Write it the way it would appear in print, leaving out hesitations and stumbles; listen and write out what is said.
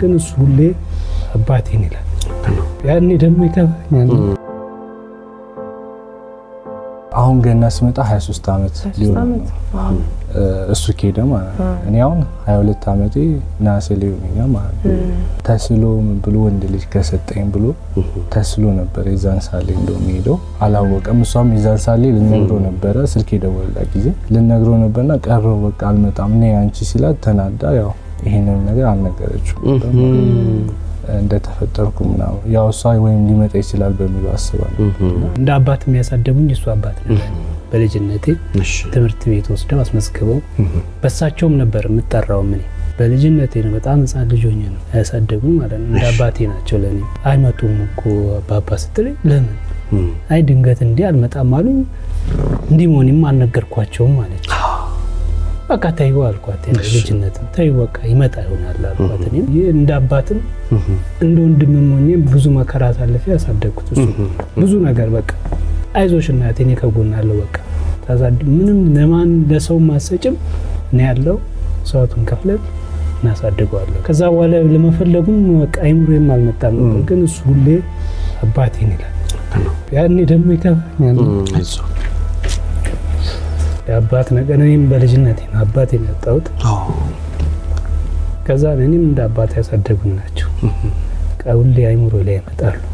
ግን እሱ ሁሌ አባቴን ይላል። ያኔ ደግሞ ይከፋኛል። አሁን ገና ሲመጣ 23 አመት ሊሆን እሱ ከሄደ ማለት ነው። እኔ አሁን 22 አመቴ ናሴ ሊሆንኛ ማለት ነው። ተስሎ ብሎ ወንድ ልጅ ከሰጠኝ ብሎ ተስሎ ነበር የዛን ሳሌ እንደውም ሄደው አላወቀም። እሷም የዛን ሳሌ ልነግረው ነበር ስልክ የደወለላ ጊዜ ልነግረው ነበርና ቀረው በቃ አልመጣም ነኝ አንቺ ሲላት ተናዳ ያው ይሄንን ነገር አልነገረችው እንደተፈጠርኩ ምናው ያው እሷ ወይም ሊመጣ ይችላል በሚል አስባለሁ። እንደ አባት የሚያሳደጉኝ እሱ አባት ነበር። በልጅነቴ ትምህርት ቤት ወስደው አስመስክበው በሳቸውም ነበር የምጠራው። ምን በልጅነቴ ነው በጣም ህፃን ልጅ ሆኜ ነው ያሳደጉኝ ማለት ነው። እንደ አባቴ ናቸው ለኔ። አይመጡም እኮ አባባ ስትለኝ ለምን አይ ድንገት እንዲህ አልመጣም አሉኝ። እንዲህ መሆንም አልነገርኳቸውም ማለት ነው። በቃ ተይው አልኳት። ልጅነትም ተይው በቃ ይመጣ ይሆናል አልኳት። እኔም እንደ አባትም እንደ ወንድምም ሆኜ ብዙ መከራ አሳልፌ ያሳደግኩት እሱ ብዙ ነገር በቃ አይዞሽ እናቴ እኔ ከጎናለሁ በቃ ታዛድ ምንም ለማን ለሰው ማሰጭም ነው ያለው ሰውቱን ከፍለን እናሳድገዋለን። ከዛ በኋላ ለመፈለጉም በቃ አይምሮም አልመጣም ነበር። ግን እሱ ሁሌ አባቴን ይላል። ያኔ ደግሞ ይከፋኛል። የአባት ነገር እኔም በልጅነቴ ነው አባቴን ያጣሁት። ከዛ እኔም እንደ አባት ያሳደጉኝ ናቸው። ሁሌ አይምሮ ላይ ያመጣሉ።